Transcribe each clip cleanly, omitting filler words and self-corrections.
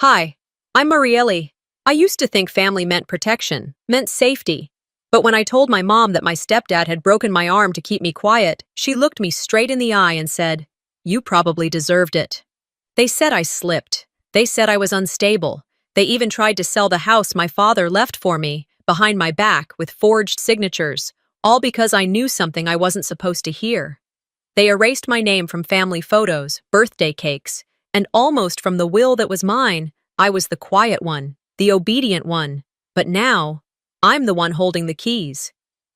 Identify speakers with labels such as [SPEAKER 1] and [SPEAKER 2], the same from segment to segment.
[SPEAKER 1] Hi, I'm Marielle. I used to think family meant protection, meant safety. But when I told my mom that my stepdad had broken my arm to keep me quiet, she looked me straight in the eye and said, "You probably deserved it." They said I slipped. They said I was unstable. They even tried to sell the house my father left for me, behind my back, with forged signatures, all because I knew something I wasn't supposed to hear. They erased my name from family photos, birthday cakes, and almost from the will that was mine. I was the quiet one, the obedient one. But now, I'm the one holding the keys.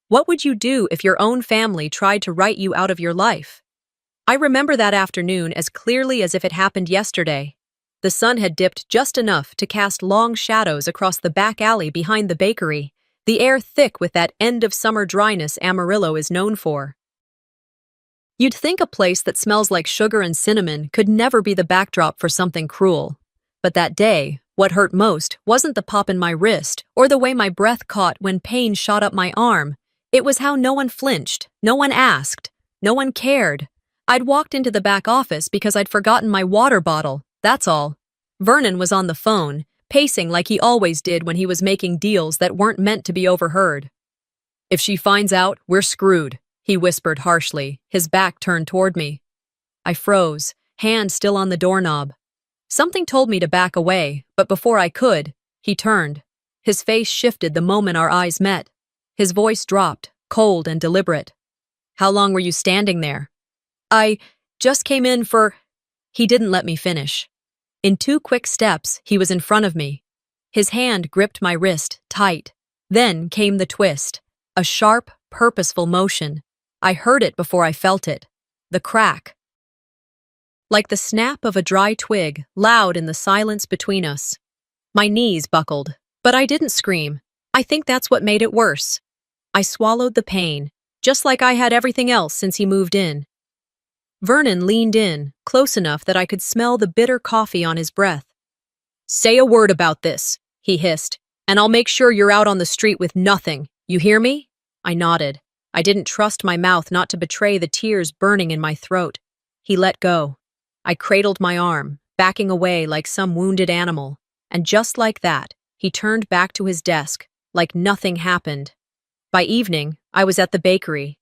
[SPEAKER 1] What would you do if your own family tried to write you out of your life? I remember that afternoon as clearly as if it happened yesterday. The sun had dipped just enough to cast long shadows across the back alley behind the bakery, the air thick with that end-of-summer dryness Amarillo is known for. You'd think a place that smells like sugar and cinnamon could never be the backdrop for something cruel. But that day, what hurt most wasn't the pop in my wrist or the way my breath caught when pain shot up my arm. It was how no one flinched, no one asked, no one cared. I'd walked into the back office because I'd forgotten my water bottle, that's all. Vernon was on the phone, pacing like he always did when he was making deals that weren't meant to be overheard. "If she finds out, we're screwed," he whispered harshly, his back turned toward me. I froze, hand still on the doorknob. Something told me to back away, but before I could, he turned. His face shifted the moment our eyes met. His voice dropped, cold and deliberate. "How long were you standing there?" "I just came in for—" He didn't let me finish. In 2 quick steps, he was in front of me. His hand gripped my wrist, tight. Then came the twist. A sharp, purposeful motion. I heard it before I felt it. The crack. Like the snap of a dry twig, loud in the silence between us. My knees buckled, but I didn't scream. I think that's what made it worse. I swallowed the pain, just like I had everything else since he moved in. Vernon leaned in, close enough that I could smell the bitter coffee on his breath. "Say a word about this," he hissed, "and I'll make sure you're out on the street with nothing. You hear me?" I nodded. I didn't trust my mouth not to betray the tears burning in my throat. He let go. I cradled my arm, backing away like some wounded animal, and just like that, he turned back to his desk, like nothing happened. By evening, I was at the bakery.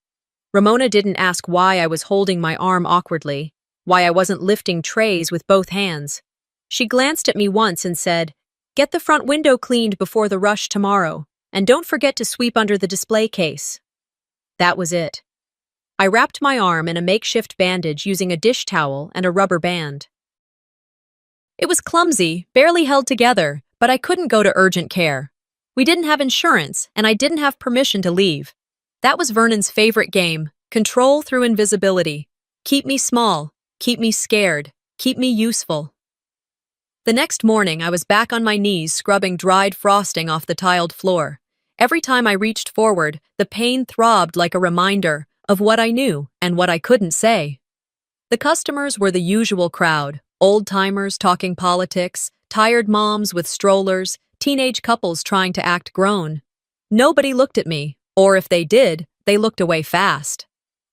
[SPEAKER 1] Ramona didn't ask why I was holding my arm awkwardly, why I wasn't lifting trays with both hands. She glanced at me once and said, "Get the front window cleaned before the rush tomorrow, and don't forget to sweep under the display case." That was it. I wrapped my arm in a makeshift bandage using a dish towel and a rubber band. It was clumsy, barely held together, but I couldn't go to urgent care. We didn't have insurance, and I didn't have permission to leave. That was Vernon's favorite game, control through invisibility. Keep me small, keep me scared, keep me useful. The next morning, I was back on my knees scrubbing dried frosting off the tiled floor. Every time I reached forward, the pain throbbed like a reminder of what I knew and what I couldn't say. The customers were the usual crowd, old-timers talking politics, tired moms with strollers, teenage couples trying to act grown. Nobody looked at me, or if they did, they looked away fast.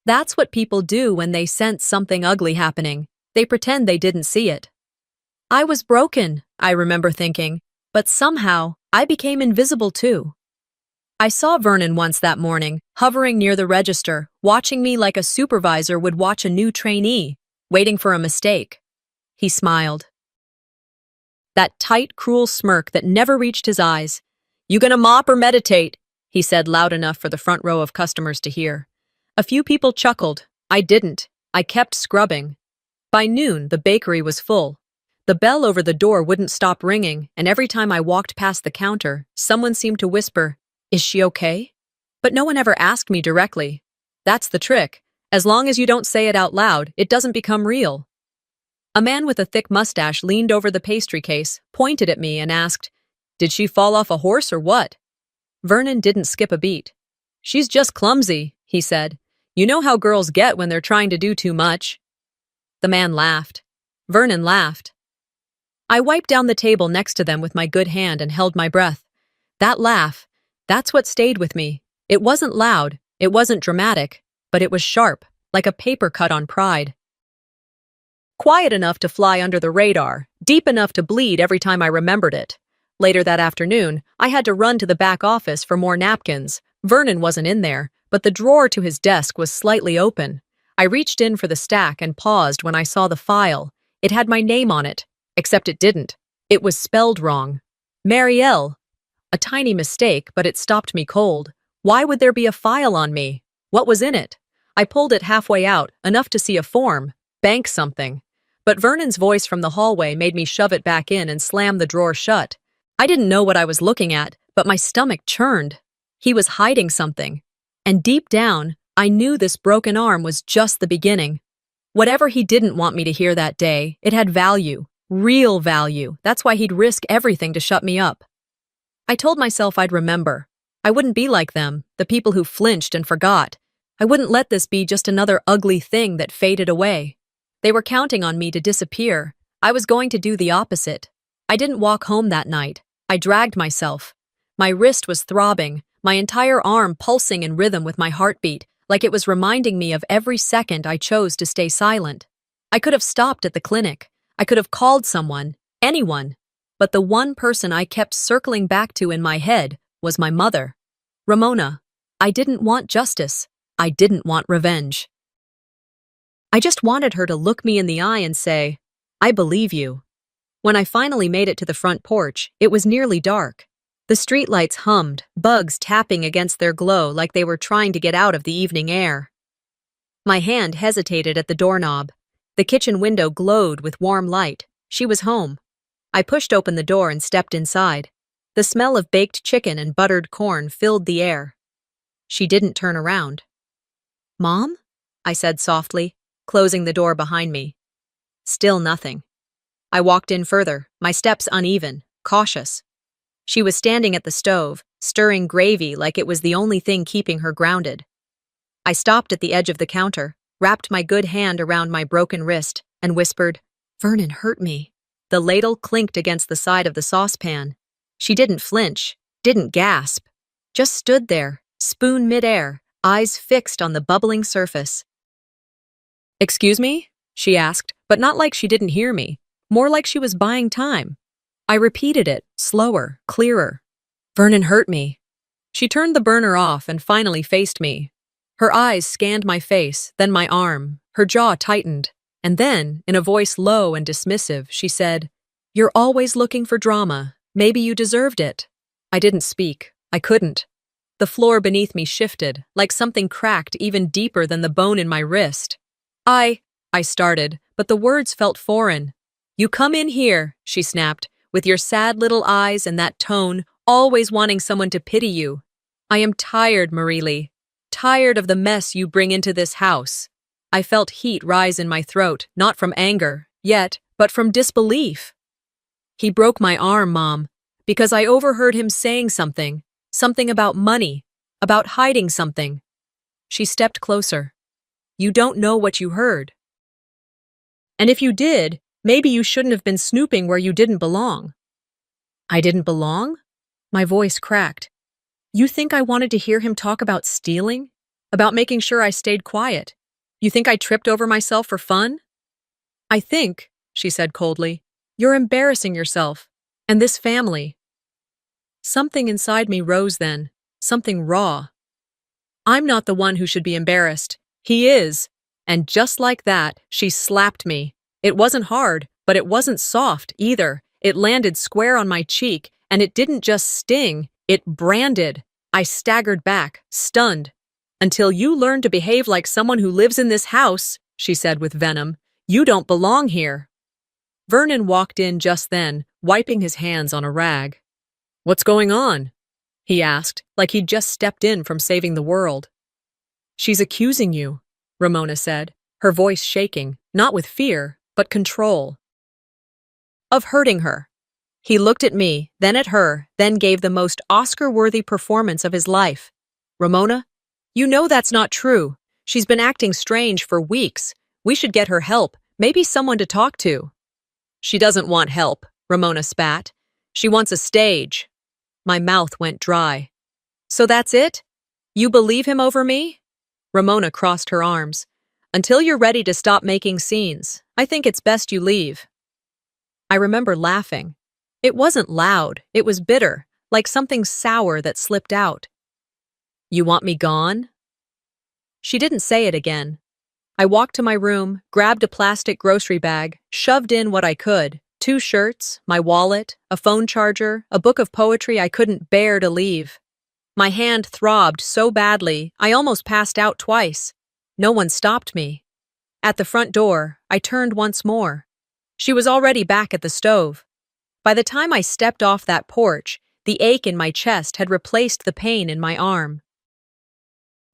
[SPEAKER 1] That's what people do when they sense something ugly happening. They pretend they didn't see it. I was broken, I remember thinking, but somehow I became invisible too. I saw Vernon once that morning, hovering near the register, watching me like a supervisor would watch a new trainee, waiting for a mistake. He smiled. That tight, cruel smirk that never reached his eyes. "You gonna mop or meditate?" he said loud enough for the front row of customers to hear. A few people chuckled. I didn't. I kept scrubbing. By noon, the bakery was full. The bell over the door wouldn't stop ringing, and every time I walked past the counter, someone seemed to whisper, "Is she okay?" But no one ever asked me directly. That's the trick. As long as you don't say it out loud, it doesn't become real. A man with a thick mustache leaned over the pastry case, pointed at me, and asked, "Did she fall off a horse or what?" Vernon didn't skip a beat. "She's just clumsy," he said. "You know how girls get when they're trying to do too much." The man laughed. Vernon laughed. I wiped down the table next to them with my good hand and held my breath. That laugh, that's what stayed with me. It wasn't loud, it wasn't dramatic, but it was sharp, like a paper cut on pride. Quiet enough to fly under the radar, deep enough to bleed every time I remembered it. Later that afternoon, I had to run to the back office for more napkins. Vernon wasn't in there, but the drawer to his desk was slightly open. I reached in for the stack and paused when I saw the file. It had my name on it, except it didn't. It was spelled wrong. Marielle. A tiny mistake, but it stopped me cold. Why would there be a file on me? What was in it? I pulled it halfway out, enough to see a form. Bank something. But Vernon's voice from the hallway made me shove it back in and slam the drawer shut. I didn't know what I was looking at, but my stomach churned. He was hiding something. And deep down, I knew this broken arm was just the beginning. Whatever he didn't want me to hear that day, it had value. Real value. That's why he'd risk everything to shut me up. I told myself I'd remember. I wouldn't be like them, the people who flinched and forgot. I wouldn't let this be just another ugly thing that faded away. They were counting on me to disappear. I was going to do the opposite. I didn't walk home that night. I dragged myself. My wrist was throbbing, my entire arm pulsing in rhythm with my heartbeat, like it was reminding me of every second I chose to stay silent. I could have stopped at the clinic. I could have called someone, anyone. But the one person I kept circling back to in my head was my mother. Ramona. I didn't want justice. I didn't want revenge. I just wanted her to look me in the eye and say, I believe you. When I finally made it to the front porch, it was nearly dark. The streetlights hummed, bugs tapping against their glow like they were trying to get out of the evening air. My hand hesitated at the doorknob. The kitchen window glowed with warm light. She was home. I pushed open the door and stepped inside. The smell of baked chicken and buttered corn filled the air. She didn't turn around. Mom? I said softly, closing the door behind me. Still nothing. I walked in further, my steps uneven, cautious. She was standing at the stove, stirring gravy like it was the only thing keeping her grounded. I stopped at the edge of the counter, wrapped my good hand around my broken wrist, and whispered, Vernon hurt me. The ladle clinked against the side of the saucepan. She didn't flinch, didn't gasp, just stood there, spoon midair, eyes fixed on the bubbling surface. Excuse me? She asked, but not like she didn't hear me, more like she was buying time. I repeated it, slower, clearer. Vernon hurt me. She turned the burner off and finally faced me. Her eyes scanned my face, then my arm. Her jaw tightened. And then, in a voice low and dismissive, she said, You're always looking for drama. Maybe you deserved it. I didn't speak. I couldn't. The floor beneath me shifted, like something cracked even deeper than the bone in my wrist. I started, but the words felt foreign. You come in here, she snapped, with your sad little eyes and that tone, always wanting someone to pity you. I am tired, Marie-Lee. Tired of the mess you bring into this house. I felt heat rise in my throat, not from anger, yet, but from disbelief. He broke my arm, Mom, because I overheard him saying something about money, about hiding something. She stepped closer. You don't know what you heard. And if you did, maybe you shouldn't have been snooping where you didn't belong. I didn't belong? My voice cracked. You think I wanted to hear him talk about stealing? About making sure I stayed quiet? You think I tripped over myself for fun? I think, she said coldly, you're embarrassing yourself, and this family. Something inside me rose then, something raw. I'm not the one who should be embarrassed. He is. And just like that, she slapped me. It wasn't hard, but it wasn't soft either. It landed square on my cheek, and it didn't just sting, it branded. I staggered back, stunned. Until you learn to behave like someone who lives in this house, she said with venom, you don't belong here. Vernon walked in just then, wiping his hands on a rag. What's going on? He asked, like he'd just stepped in from saving the world. She's accusing you, Ramona said, her voice shaking, not with fear, but control. Of hurting her. He looked at me, then at her, then gave the most Oscar-worthy performance of his life. Ramona, you know that's not true. She's been acting strange for weeks. We should get her help, maybe someone to talk to. She doesn't want help, Ramona spat. She wants a stage. My mouth went dry. So that's it? You believe him over me? Ramona crossed her arms. Until you're ready to stop making scenes, I think it's best you leave. I remember laughing. It wasn't loud, it was bitter, like something sour that slipped out. You want me gone? She didn't say it again. I walked to my room, grabbed a plastic grocery bag, shoved in what I could, 2 shirts, my wallet, a phone charger, a book of poetry I couldn't bear to leave. My hand throbbed so badly, I almost passed out twice. No one stopped me. At the front door, I turned once more. She was already back at the stove. By the time I stepped off that porch, the ache in my chest had replaced the pain in my arm.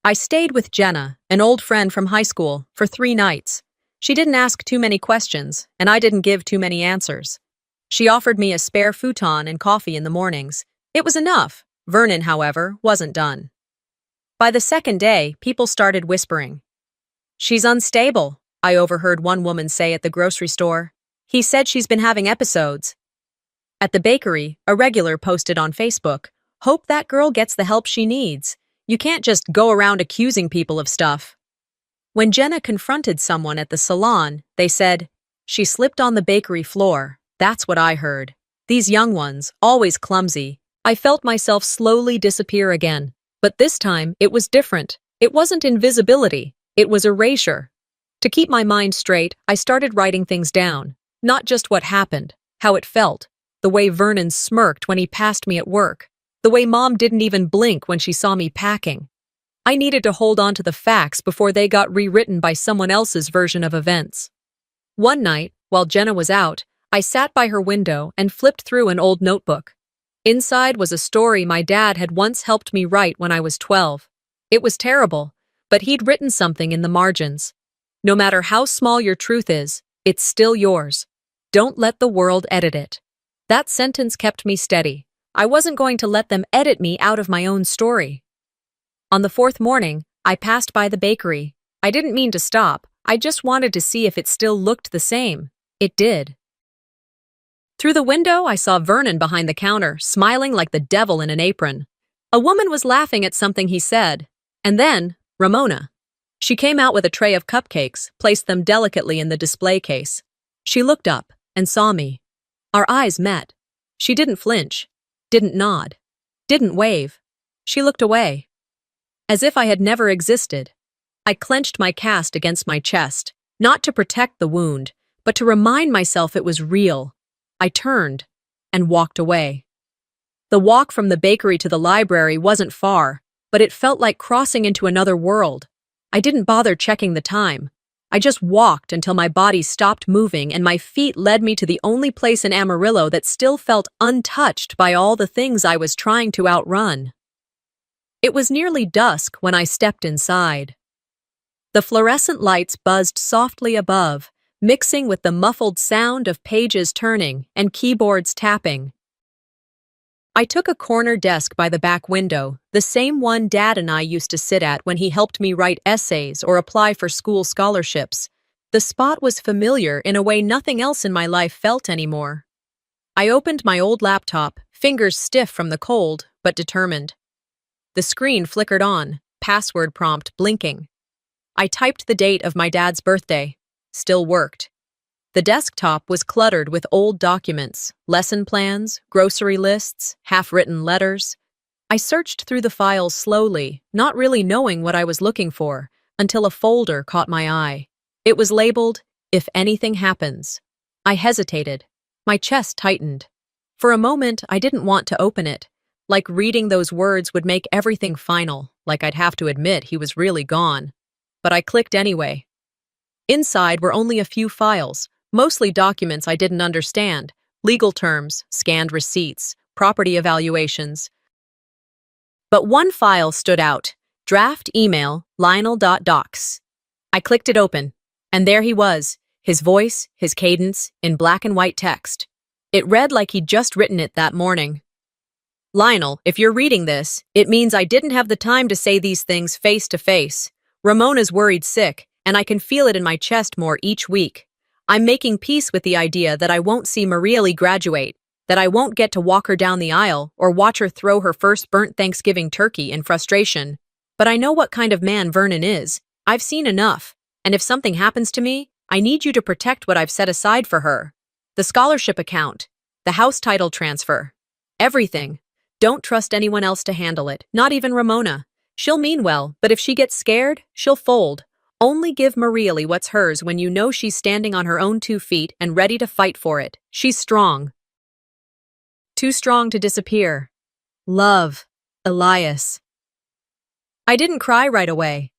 [SPEAKER 1] I stayed with Jenna, an old friend from high school, for 3 nights. She didn't ask too many questions, and I didn't give too many answers. She offered me a spare futon and coffee in the mornings. It was enough. Vernon, however, wasn't done. By the second day, people started whispering. She's unstable, I overheard one woman say at the grocery store. He said she's been having episodes. At the bakery, a regular posted on Facebook, hope that girl gets the help she needs. You can't just go around accusing people of stuff. When Jenna confronted someone at the salon, they said, she slipped on the bakery floor. That's what I heard. These young ones, always clumsy. I felt myself slowly disappear again. But this time, it was different. It wasn't invisibility. It was erasure. To keep my mind straight, I started writing things down. Not just what happened, how it felt. The way Vernon smirked when he passed me at work. The way Mom didn't even blink when she saw me packing. I needed to hold on to the facts before they got rewritten by someone else's version of events. One night, while Jenna was out, I sat by her window and flipped through an old notebook. Inside was a story my dad had once helped me write when I was 12. It was terrible, but he'd written something in the margins. No matter how small your truth is, it's still yours. Don't let the world edit it. That sentence kept me steady. I wasn't going to let them edit me out of my own story. On the 4th morning, I passed by the bakery. I didn't mean to stop. I just wanted to see if it still looked the same. It did. Through the window, I saw Vernon behind the counter, smiling like the devil in an apron. A woman was laughing at something he said. And then, Ramona. She came out with a tray of cupcakes, placed them delicately in the display case. She looked up and saw me. Our eyes met. She didn't flinch, didn't nod, didn't wave. She looked away. As if I had never existed. I clenched my cast against my chest, not to protect the wound, but to remind myself it was real. I turned and walked away. The walk from the bakery to the library wasn't far, but it felt like crossing into another world. I didn't bother checking the time. I just walked until my body stopped moving and my feet led me to the only place in Amarillo that still felt untouched by all the things I was trying to outrun. It was nearly dusk when I stepped inside. The fluorescent lights buzzed softly above, mixing with the muffled sound of pages turning and keyboards tapping. I took a corner desk by the back window, the same one Dad and I used to sit at when he helped me write essays or apply for school scholarships. The spot was familiar in a way nothing else in my life felt anymore. I opened my old laptop, fingers stiff from the cold, but determined. The screen flickered on, password prompt blinking. I typed the date of my dad's birthday. Still worked. The desktop was cluttered with old documents, lesson plans, grocery lists, half-written letters. I searched through the files slowly, not really knowing what I was looking for, until a folder caught my eye. It was labeled, "If Anything Happens." I hesitated. My chest tightened. For a moment, I didn't want to open it. Like reading those words would make everything final, like I'd have to admit he was really gone. But I clicked anyway. Inside were only a few files, mostly documents I didn't understand, legal terms, scanned receipts, property evaluations. But one file stood out, draft email, Lionel.docs. I clicked it open, and there he was, his voice, his cadence, in black and white text. It read like he'd just written it that morning. Lionel, if you're reading this, it means I didn't have the time to say these things face to face. Ramona's worried sick, and I can feel it in my chest more each week. I'm making peace with the idea that I won't see Marielle graduate, that I won't get to walk her down the aisle or watch her throw her first burnt Thanksgiving turkey in frustration. But I know what kind of man Vernon is. I've seen enough, and if something happens to me, I need you to protect what I've set aside for her. The scholarship account, the house title transfer, everything. Don't trust anyone else to handle it, not even Ramona. She'll mean well, but if she gets scared, she'll fold. Only give Marielle what's hers when you know she's standing on her own 2 feet and ready to fight for it. She's strong. Too strong to disappear. Love, Elias. I didn't cry right away.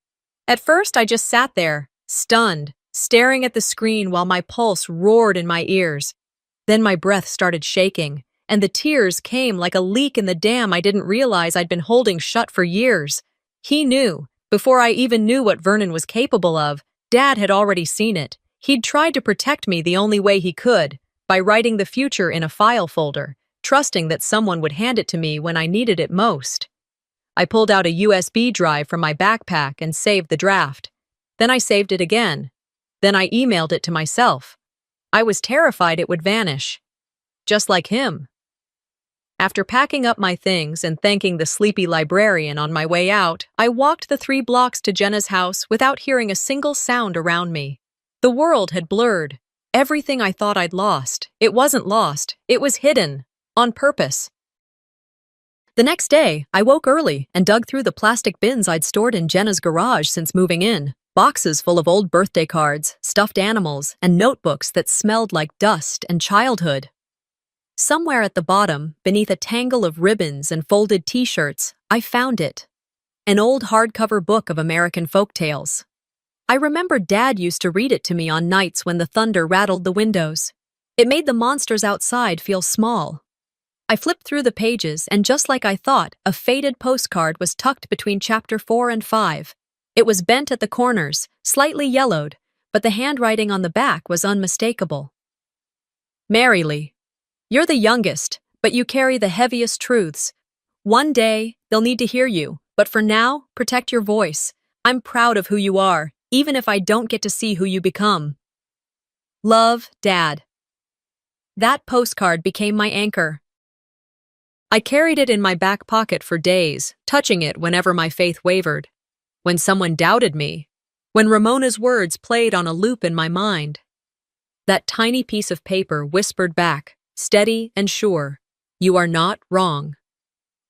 [SPEAKER 1] At first, I just sat there, stunned, staring at the screen while my pulse roared in my ears. Then my breath started shaking, and the tears came like a leak in the dam I didn't realize I'd been holding shut for years. He knew. Before I even knew what Vernon was capable of, Dad had already seen it. He'd tried to protect me the only way he could, by writing the future in a file folder, trusting that someone would hand it to me when I needed it most. I pulled out a USB drive from my backpack and saved the draft. Then I saved it again. Then I emailed it to myself. I was terrified it would vanish. Just like him. After packing up my things and thanking the sleepy librarian on my way out, I walked the 3 blocks to Jenna's house without hearing a single sound around me. The world had blurred. Everything I thought I'd lost, it wasn't lost, it was hidden. On purpose. The next day, I woke early and dug through the plastic bins I'd stored in Jenna's garage since moving in. Boxes full of old birthday cards, stuffed animals, and notebooks that smelled like dust and childhood. Somewhere at the bottom, beneath a tangle of ribbons and folded t-shirts, I found it. An old hardcover book of American folktales. I remember Dad used to read it to me on nights when the thunder rattled the windows. It made the monsters outside feel small. I flipped through the pages, and just like I thought, a faded postcard was tucked between chapter 4 and 5. It was bent at the corners, slightly yellowed, but the handwriting on the back was unmistakable. Marielle, you're the youngest, but you carry the heaviest truths. One day, they'll need to hear you, but for now, protect your voice. I'm proud of who you are, even if I don't get to see who you become. Love, Dad. That postcard became my anchor. I carried it in my back pocket for days, touching it whenever my faith wavered. When someone doubted me. When Ramona's words played on a loop in my mind. That tiny piece of paper whispered back, steady and sure, you are not wrong.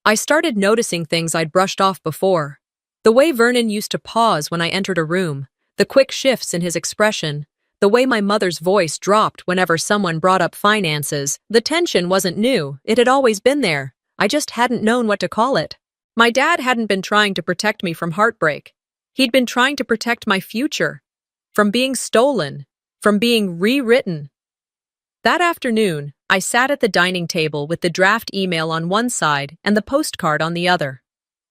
[SPEAKER 1] I started noticing things I'd brushed off before. The way Vernon used to pause when I entered a room, the quick shifts in his expression, the way my mother's voice dropped whenever someone brought up finances. The tension wasn't new, it had always been there. I just hadn't known what to call it. My dad hadn't been trying to protect me from heartbreak. He'd been trying to protect my future. From being stolen. From being rewritten. That afternoon, I sat at the dining table with the draft email on one side and the postcard on the other.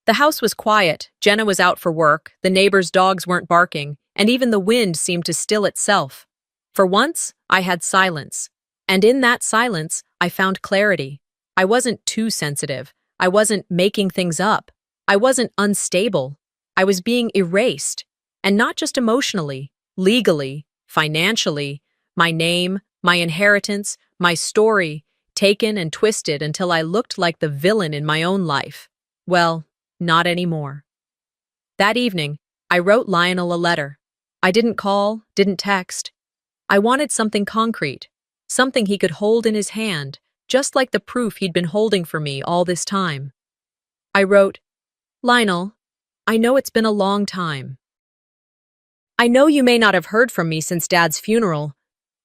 [SPEAKER 1] The house was quiet, Jenna was out for work, the neighbors' dogs weren't barking, and even the wind seemed to still itself. For once, I had silence. And in that silence, I found clarity. I wasn't too sensitive. I wasn't making things up. I wasn't unstable. I was being erased. And not just emotionally, legally, financially. My name, my inheritance, my story, taken and twisted until I looked like the villain in my own life. Well, not anymore. That evening, I wrote Lionel a letter. I didn't call, didn't text. I wanted something concrete, something he could hold in his hand, just like the proof he'd been holding for me all this time. I wrote, Lionel, I know it's been a long time. I know you may not have heard from me since Dad's funeral,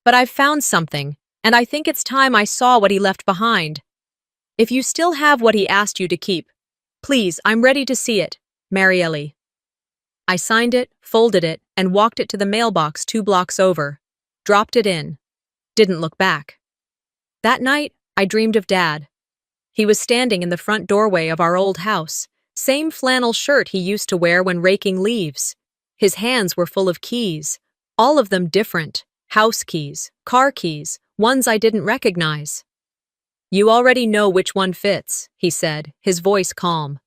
[SPEAKER 1] but I've found something, and I think it's time I saw what he left behind. If you still have what he asked you to keep, please, I'm ready to see it, Marielle. I signed it, folded it, and walked it to the mailbox 2 blocks over. Dropped it in. Didn't look back. That night, I dreamed of Dad. He was standing in the front doorway of our old house, same flannel shirt he used to wear when raking leaves. His hands were full of keys, all of them different, house keys, car keys, ones I didn't recognize. You already know which one fits, he said, his voice calm.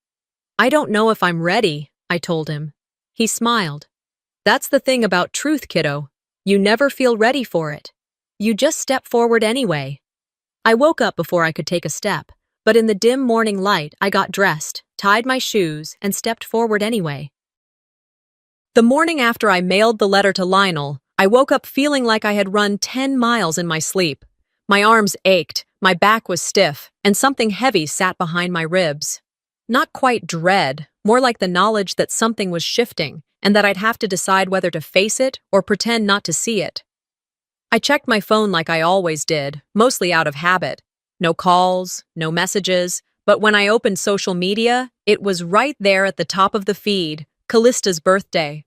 [SPEAKER 1] I don't know if I'm ready, I told him. He smiled. That's the thing about truth, kiddo. You never feel ready for it. You just step forward anyway. I woke up before I could take a step, but in the dim morning light, I got dressed, tied my shoes, and stepped forward anyway. The morning after I mailed the letter to Lionel, I woke up feeling like I had run 10 miles in my sleep. My arms ached, my back was stiff, and something heavy sat behind my ribs. Not quite dread, more like the knowledge that something was shifting and that I'd have to decide whether to face it or pretend not to see it. I checked my phone like I always did, mostly out of habit. No calls, no messages, but when I opened social media, it was right there at the top of the feed, Callista's birthday.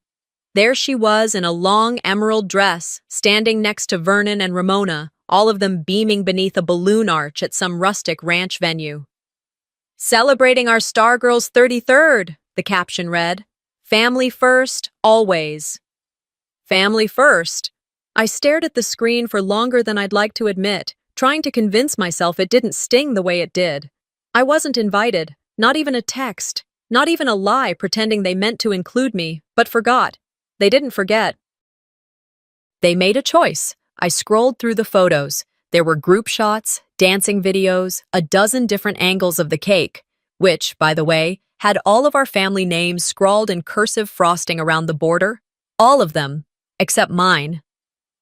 [SPEAKER 1] There she was in a long emerald dress, standing next to Vernon and Ramona, all of them beaming beneath a balloon arch at some rustic ranch venue. "Celebrating our Stargirl's 33rd, the caption read. "Family first, always." Family first. I stared at the screen for longer than I'd like to admit, trying to convince myself it didn't sting the way it did. I wasn't invited, not even a text, not even a lie pretending they meant to include me, but forgot. They didn't forget. They made a choice. I scrolled through the photos. There were group shots, dancing videos, a dozen different angles of the cake, which, by the way, had all of our family names scrawled in cursive frosting around the border. All of them, except mine.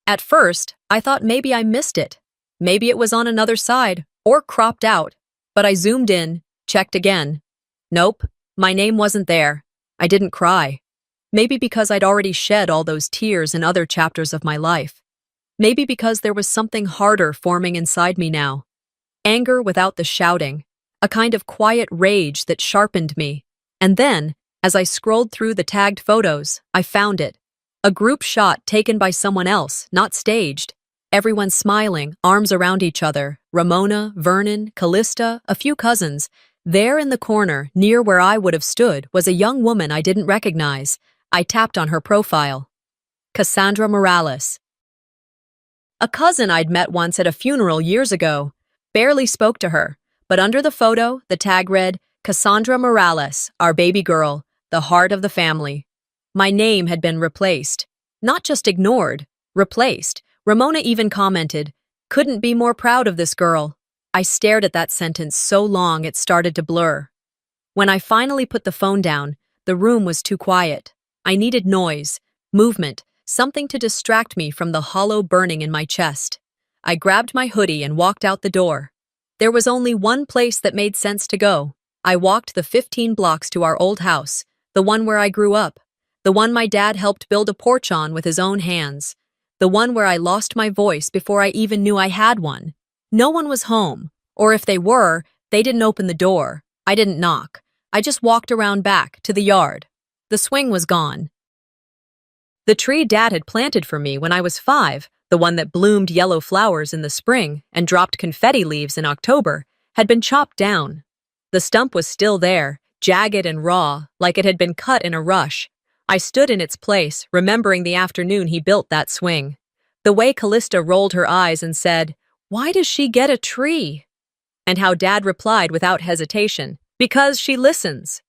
[SPEAKER 1] At first, I thought maybe I missed it. Maybe it was on another side, or cropped out. But I zoomed in, checked again. Nope, my name wasn't there. I didn't cry. Maybe because I'd already shed all those tears in other chapters of my life. Maybe because there was something harder forming inside me now. Anger without the shouting, a kind of quiet rage that sharpened me. And then, as I scrolled through the tagged photos, I found it. A group shot taken by someone else, not staged. Everyone smiling, arms around each other. Ramona, Vernon, Callista, a few cousins. There in the corner, near where I would have stood, was a young woman I didn't recognize. I tapped on her profile. Cassandra Morales. A cousin I'd met once at a funeral years ago. Barely spoke to her, but under the photo, the tag read, "Cassandra Morales, our baby girl, the heart of the family." My name had been replaced. Not just ignored, replaced. Ramona even commented, "Couldn't be more proud of this girl." I stared at that sentence so long it started to blur. When I finally put the phone down, the room was too quiet. I needed noise, movement, something to distract me from the hollow burning in my chest. I grabbed my hoodie and walked out the door. There was only one place that made sense to go. I walked the 15 blocks to our old house, the one where I grew up, the one my dad helped build a porch on with his own hands, the one where I lost my voice before I even knew I had one. No one was home, or if they were, they didn't open the door. I didn't knock. I just walked around back to the yard. The swing was gone. The tree Dad had planted for me when I was 5, the one that bloomed yellow flowers in the spring and dropped confetti leaves in October, had been chopped down. The stump was still there, jagged and raw, like it had been cut in a rush. I stood in its place, remembering the afternoon he built that swing. The way Callista rolled her eyes and said, "Why does she get a tree?" And how Dad replied without hesitation, "Because she listens."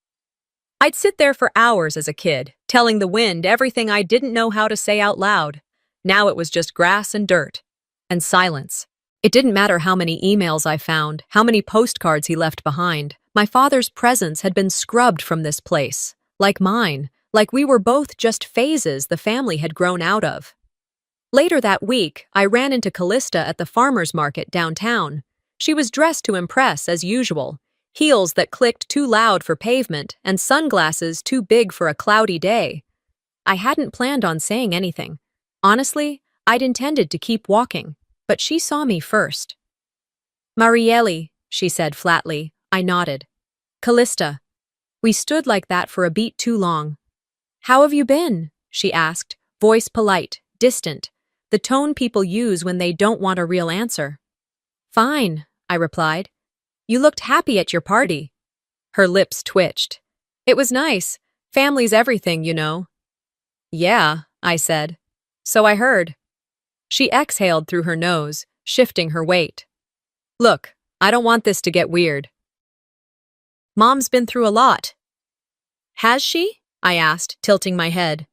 [SPEAKER 1] I'd sit there for hours as a kid, telling the wind everything I didn't know how to say out loud. Now it was just grass and dirt. And silence. It didn't matter how many emails I found, how many postcards he left behind. My father's presence had been scrubbed from this place. Like mine. Like we were both just phases the family had grown out of. Later that week, I ran into Callista at the farmer's market downtown. She was dressed to impress, as usual. Heels that clicked too loud for pavement, and sunglasses too big for a cloudy day. I hadn't planned on saying anything. Honestly, I'd intended to keep walking, but she saw me first. "Marielle," she said flatly. I nodded. "Callista." We stood like that for a beat too long. "How have you been?" she asked, voice polite, distant, the tone people use when they don't want a real answer. "Fine," I replied. "You looked happy at your party." Her lips twitched. "It was nice. Family's everything, you know." "Yeah," I said. "So I heard." She exhaled through her nose, shifting her weight. "Look, I don't want this to get weird. Mom's been through a lot." "Has she?" I asked, tilting my head.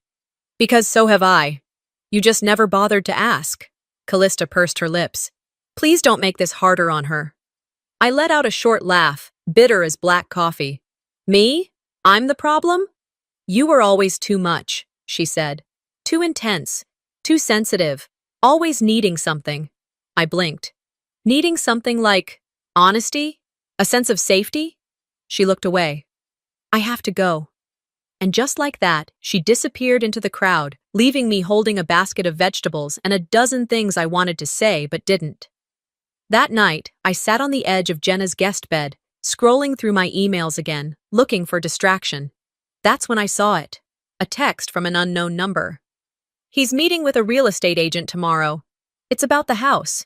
[SPEAKER 1] "Because so have I. You just never bothered to ask." Callista pursed her lips. "Please don't make this harder on her." I let out a short laugh, bitter as black coffee. "Me? I'm the problem?" "You were always too much," she said. "Too intense. Too sensitive. Always needing something. I blinked. Needing something like honesty? A sense of safety? She looked away. I have to go. And just like that, she disappeared into the crowd, leaving me holding a basket of vegetables and a dozen things I wanted to say but didn't. That night, I sat on the edge of Jenna's guest bed, scrolling through my emails again, looking for distraction. That's when I saw it. A text from an unknown number. He's meeting with a real estate agent tomorrow. It's about the house.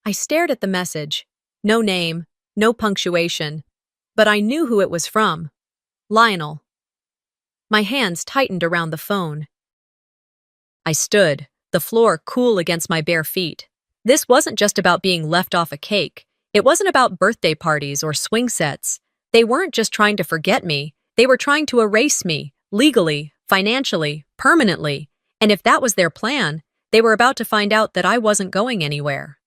[SPEAKER 1] I stared at the message. No name, no punctuation. But I knew who it was from. Lionel. My hands tightened around the phone. I stood, the floor cool against my bare feet. This wasn't just about being left off a cake. It wasn't about birthday parties or swing sets. They weren't just trying to forget me. They were trying to erase me, legally, financially, permanently. And if that was their plan, they were about to find out that I wasn't going anywhere.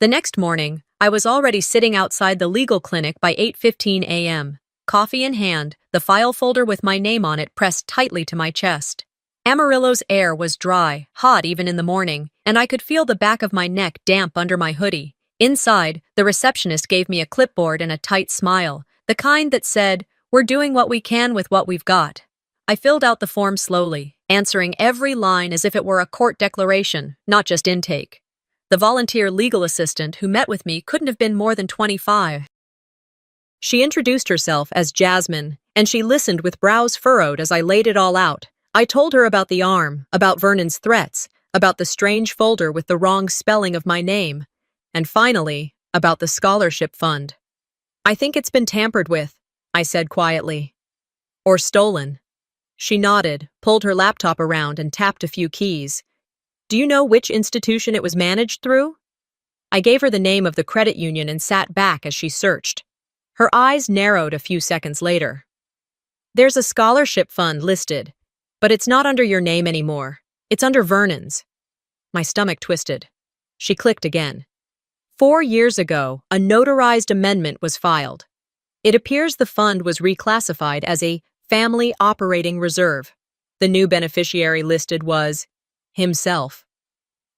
[SPEAKER 1] The next morning, I was already sitting outside the legal clinic by 8:15 a.m., coffee in hand, the file folder with my name on it pressed tightly to my chest. Amarillo's air was dry, hot even in the morning, and I could feel the back of my neck damp under my hoodie. Inside, the receptionist gave me a clipboard and a tight smile, the kind that said, "We're doing what we can with what we've got." I filled out the form slowly, answering every line as if it were a court declaration, not just intake. The volunteer legal assistant who met with me couldn't have been more than 25. She introduced herself as Jasmine, and she listened with brows furrowed as I laid it all out. I told her about the arm, about Vernon's threats, about the strange folder with the wrong spelling of my name, and finally, about the scholarship fund. "I think it's been tampered with," I said quietly. "Or stolen." She nodded, pulled her laptop around, and tapped a few keys. "Do you know which institution it was managed through?" I gave her the name of the credit union and sat back as she searched. Her eyes narrowed a few seconds later. "There's a scholarship fund listed, but it's not under your name anymore. It's under Vernon's." My stomach twisted. She clicked again. 4 years ago, a notarized amendment was filed. It appears the fund was reclassified as a family operating reserve. The new beneficiary listed was himself.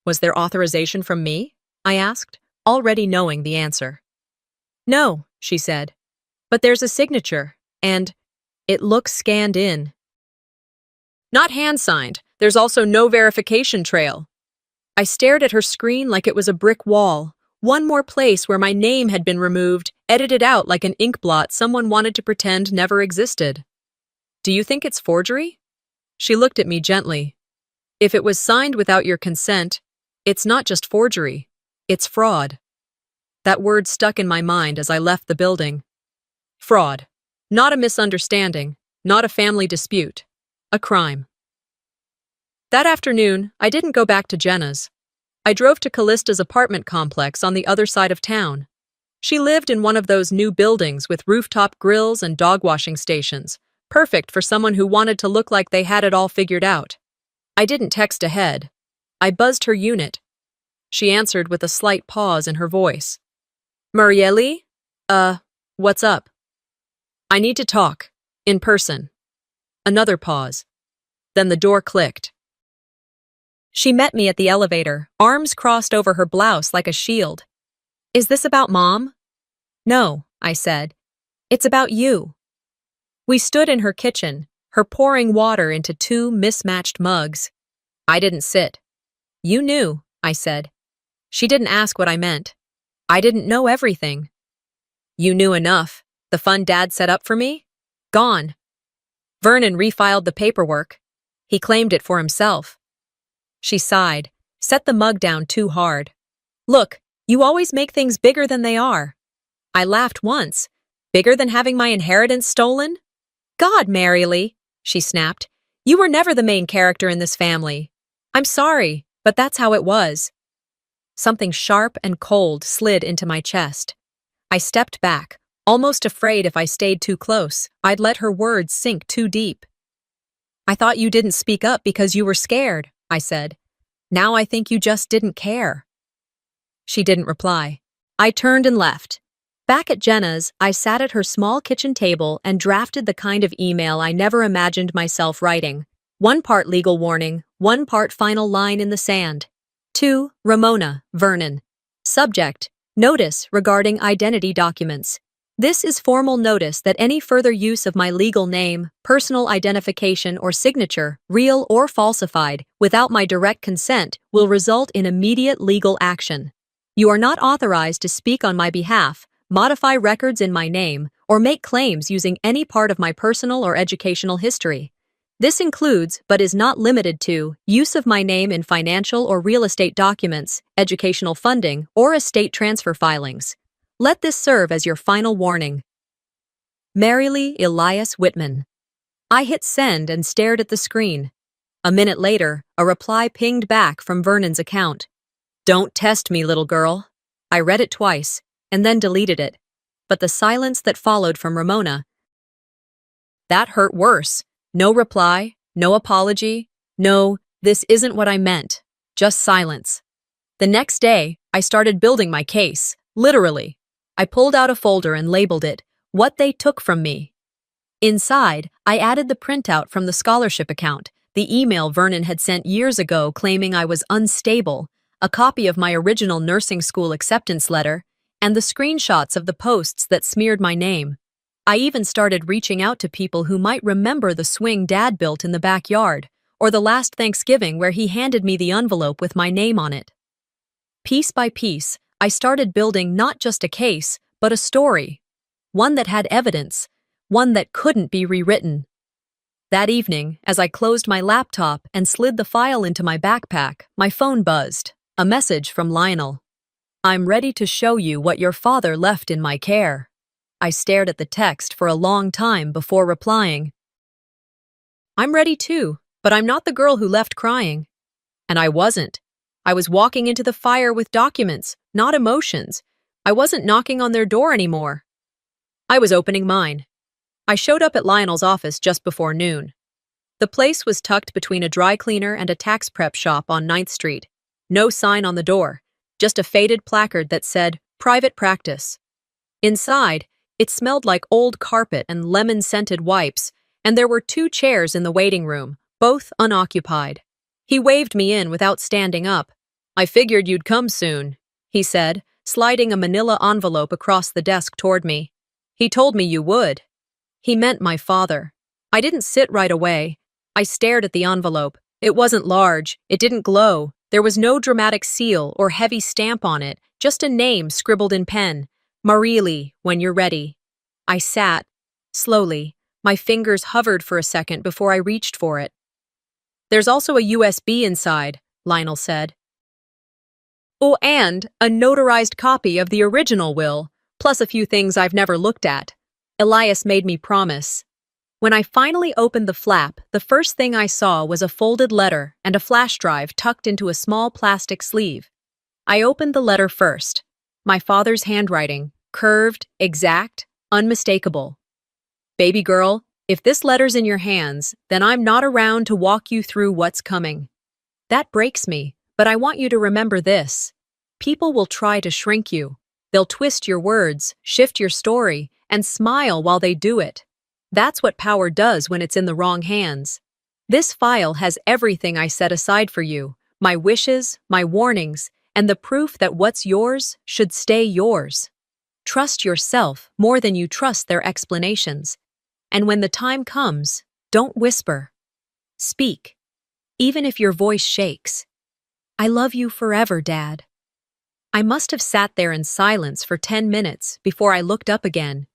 [SPEAKER 1] Was there authorization from me? I asked, already knowing the answer. "No," she said, "but there's a signature, and it looks scanned in." "Not hand-signed. There's also no verification trail." I stared at her screen like it was a brick wall, one more place where my name had been removed, edited out like an ink blot someone wanted to pretend never existed. "Do you think it's forgery?" She looked at me gently. "If it was signed without your consent, it's not just forgery, it's fraud." That word stuck in my mind as I left the building. Fraud. Not a misunderstanding, not a family dispute. A crime. That afternoon, I didn't go back to Jenna's. I drove to Callista's apartment complex on the other side of town. She lived in one of those new buildings with rooftop grills and dog washing stations, perfect for someone who wanted to look like they had it all figured out. I didn't text ahead. I buzzed her unit. She answered with a slight pause in her voice. "Marielle? What's up?" "I need to talk. In person." Another pause. Then the door clicked. She met me at the elevator, arms crossed over her blouse like a shield. "Is this about Mom?" "No," I said. "It's about you." We stood in her kitchen, her pouring water into 2 mismatched mugs. I didn't sit. "You knew," I said. She didn't ask what I meant. I didn't know everything. "You knew enough. The fund Dad set up for me? Gone." Vernon refiled the paperwork. He claimed it for himself. She sighed, set the mug down too hard. "Look, you always make things bigger than they are." I laughed once. "Bigger than having my inheritance stolen?" "God, Marielle," she snapped. "You were never the main character in this family. I'm sorry, but that's how it was." Something sharp and cold slid into my chest. I stepped back, almost afraid if I stayed too close, I'd let her words sink too deep. "I thought you didn't speak up because you were scared," I said. "Now I think you just didn't care." She didn't reply. I turned and left. Back at Jenna's, I sat at her small kitchen table and drafted the kind of email I never imagined myself writing. 1 part legal warning, 1 part final line in the sand. 2. Ramona, Vernon. Subject, notice regarding identity documents. This is formal notice that any further use of my legal name, personal identification, or signature, real or falsified, without my direct consent, will result in immediate legal action. You are not authorized to speak on my behalf, modify records in my name, or make claims using any part of my personal or educational history. This includes, but is not limited to, use of my name in financial or real estate documents, educational funding, or estate transfer filings. Let this serve as your final warning. Marylee Elias Whitman. I hit send and stared at the screen. A minute later, a reply pinged back from Vernon's account. Don't test me, little girl. I read it twice, and then deleted it. But the silence that followed from Ramona, that hurt worse. No reply, no apology, no, this isn't what I meant, just silence. The next day, I started building my case, literally. I pulled out a folder and labeled it, What They Took From Me. Inside, I added the printout from the scholarship account, the email Vernon had sent years ago claiming I was unstable, a copy of my original nursing school acceptance letter, and the screenshots of the posts that smeared my name. I even started reaching out to people who might remember the swing Dad built in the backyard, or the last Thanksgiving where he handed me the envelope with my name on it. Piece by piece, I started building not just a case, but a story. One that had evidence, one that couldn't be rewritten. That evening, as I closed my laptop and slid the file into my backpack, my phone buzzed. A message from Lionel. I'm ready to show you what your father left in my care. I stared at the text for a long time before replying. I'm ready too, but I'm not the girl who left crying. And I wasn't. I was walking into the fire with documents, not emotions. I wasn't knocking on their door anymore. I was opening mine. I showed up at Lionel's office just before noon. The place was tucked between a dry cleaner and a tax prep shop on 9th Street. No sign on the door, just a faded placard that said, Private Practice. Inside, it smelled like old carpet and lemon-scented wipes, and there were 2 chairs in the waiting room, both unoccupied. He waved me in without standing up. I figured you'd come soon, he said, sliding a manila envelope across the desk toward me. He told me you would. He meant my father. I didn't sit right away. I stared at the envelope. It wasn't large. It didn't glow. There was no dramatic seal or heavy stamp on it, just a name scribbled in pen. Marylee, when you're ready. I sat, slowly. My fingers hovered for a second before I reached for it. There's also a USB inside, Lionel said. Oh, and a notarized copy of the original will, plus a few things I've never looked at. Elias made me promise. When I finally opened the flap, the first thing I saw was a folded letter and a flash drive tucked into a small plastic sleeve. I opened the letter first. My father's handwriting, curved, exact, unmistakable. Baby girl, if this letter's in your hands, then I'm not around to walk you through what's coming. That breaks me, but I want you to remember this. People will try to shrink you. They'll twist your words, shift your story, and smile while they do it. That's what power does when it's in the wrong hands. This file has everything I set aside for you, my wishes, my warnings, and the proof that what's yours should stay yours. Trust yourself more than you trust their explanations. And when the time comes, don't whisper. Speak, even if your voice shakes. I love you forever, Dad. I must have sat there in silence for 10 minutes before I looked up again.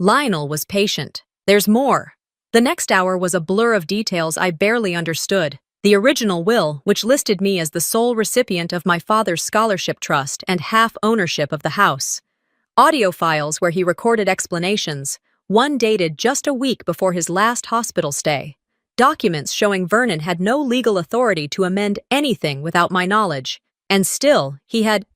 [SPEAKER 1] Lionel was patient. There's more. The next hour was a blur of details I barely understood. The original will, which listed me as the sole recipient of my father's scholarship trust and half ownership of the house. Audio files where he recorded explanations, one dated just a week before his last hospital stay. Documents showing Vernon had no legal authority to amend anything without my knowledge. And still, he had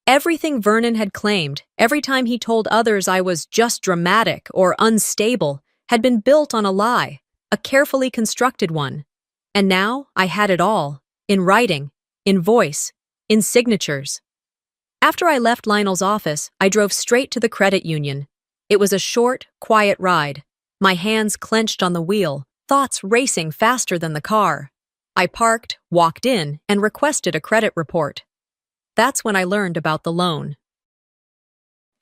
[SPEAKER 1] everything Vernon had claimed, every time he told others I was just dramatic or unstable, had been built on a lie, a carefully constructed one. And now I had it all, in writing, in voice, in signatures. After I left Lionel's office, I drove straight to the credit union. It was a short, quiet ride, my hands clenched on the wheel, thoughts racing faster than the car. I parked, walked in, and requested a credit report. That's when I learned about the loan.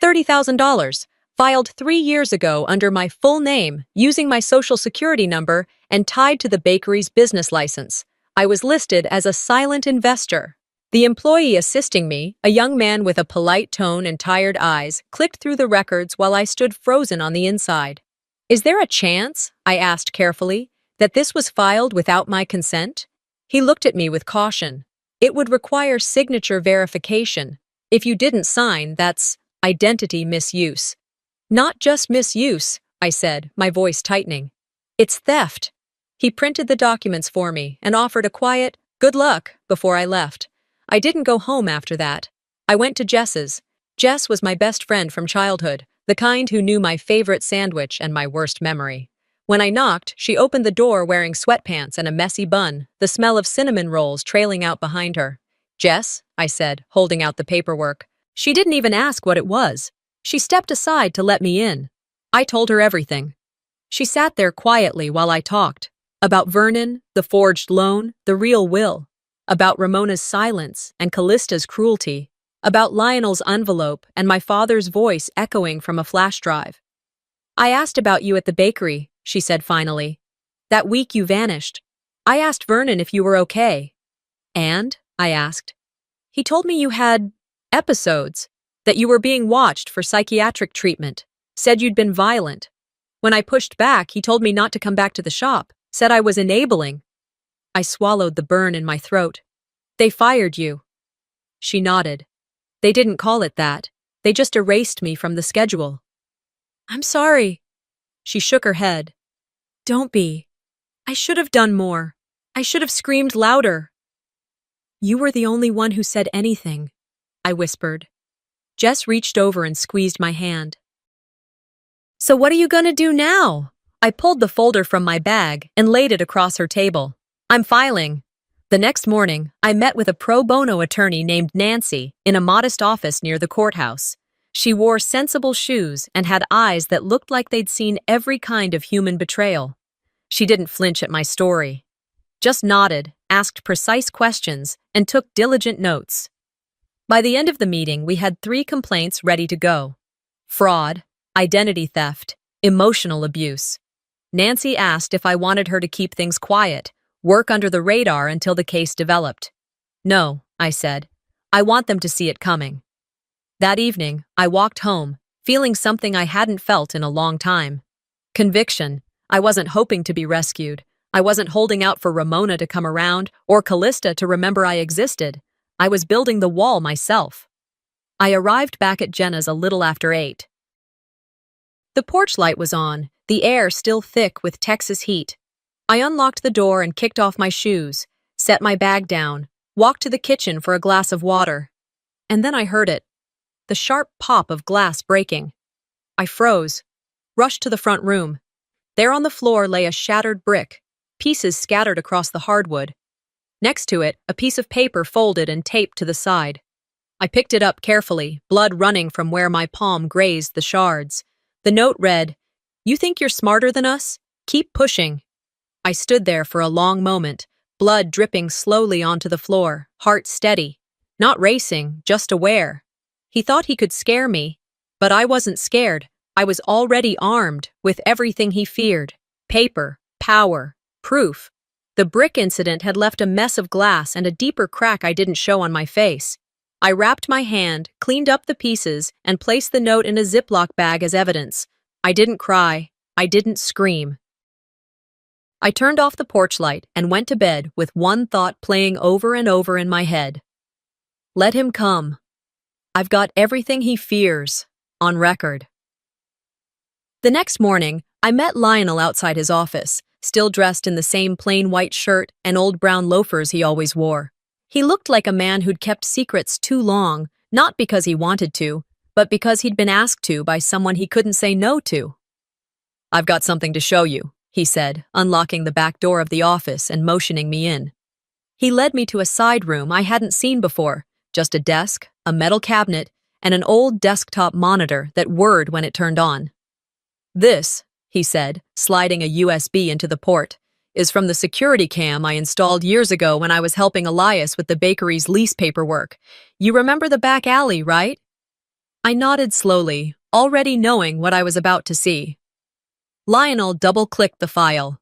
[SPEAKER 1] $30,000, filed 3 years ago under my full name, using my social security number, and tied to the bakery's business license. I was listed as a silent investor. The employee assisting me, a young man with a polite tone and tired eyes, clicked through the records while I stood frozen on the inside. Is there a chance, I asked carefully, that this was filed without my consent? He looked at me with caution. It would require signature verification. If you didn't sign, that's identity misuse. Not just misuse, I said, my voice tightening. It's theft. He printed the documents for me and offered a quiet, "Good luck," before I left. I didn't go home after that. I went to Jess's. Jess was my best friend from childhood, the kind who knew my favorite sandwich and my worst memory. When I knocked, she opened the door wearing sweatpants and a messy bun, the smell of cinnamon rolls trailing out behind her. "Jess," I said, holding out the paperwork. She didn't even ask what it was. She stepped aside to let me in. I told her everything. She sat there quietly while I talked. About Vernon, the forged loan, the real will. About Ramona's silence and Callista's cruelty. About Lionel's envelope and my father's voice echoing from a flash drive. "I asked about you at the bakery," she said finally. "That week you vanished. I asked Vernon if you were okay." "And?" I asked. "He told me you had episodes, that you were being watched for psychiatric treatment, said you'd been violent. When I pushed back, he told me not to come back to the shop, said I was enabling." I swallowed the burn in my throat. "They fired you." She nodded. "They didn't call it that. They just erased me from the schedule." "I'm sorry." She shook her head. "Don't be. I should have done more. I should have screamed louder." "You were the only one who said anything," I whispered. Jess reached over and squeezed my hand. "So what are you gonna do now?" I pulled the folder from my bag and laid it across her table. "I'm filing." The next morning, I met with a pro bono attorney named Nancy in a modest office near the courthouse. She wore sensible shoes and had eyes that looked like they'd seen every kind of human betrayal. She didn't flinch at my story, just nodded, asked precise questions, and took diligent notes. By the end of the meeting, we had 3 complaints ready to go. Fraud, identity theft, emotional abuse. Nancy asked if I wanted her to keep things quiet, work under the radar until the case developed. "No," I said. "I want them to see it coming." That evening, I walked home, feeling something I hadn't felt in a long time. Conviction. I wasn't hoping to be rescued. I wasn't holding out for Ramona to come around or Callista to remember I existed. I was building the wall myself. I arrived back at Jenna's a little after 8. The porch light was on, the air still thick with Texas heat. I unlocked the door and kicked off my shoes, set my bag down, walked to the kitchen for a glass of water. And then I heard it. The sharp pop of glass breaking. I froze, rushed to the front room. There on the floor lay a shattered brick, pieces scattered across the hardwood. Next to it, a piece of paper folded and taped to the side. I picked it up carefully, blood running from where my palm grazed the shards. The note read, "You think you're smarter than us? Keep pushing." I stood there for a long moment, blood dripping slowly onto the floor, heart steady. Not racing, just aware. He thought he could scare me, but I wasn't scared. I was already armed with everything he feared. Paper, power, proof. The brick incident had left a mess of glass and a deeper crack I didn't show on my face. I wrapped my hand, cleaned up the pieces, and placed the note in a Ziploc bag as evidence. I didn't cry. I didn't scream. I turned off the porch light and went to bed with one thought playing over and over in my head. Let him come. I've got everything he fears, on record. The next morning, I met Lionel outside his office, still dressed in the same plain white shirt and old brown loafers he always wore. He looked like a man who'd kept secrets too long, not because he wanted to, but because he'd been asked to by someone he couldn't say no to. "I've got something to show you," he said, unlocking the back door of the office and motioning me in. He led me to a side room I hadn't seen before, just a desk, a metal cabinet, and an old desktop monitor that whirred when it turned on. "This," he said, sliding a USB into the port, is from the security cam I installed years ago when I was helping Elias with the bakery's lease paperwork. You remember the back alley, right? I nodded slowly, already knowing what I was about to see. Lionel double-clicked the file.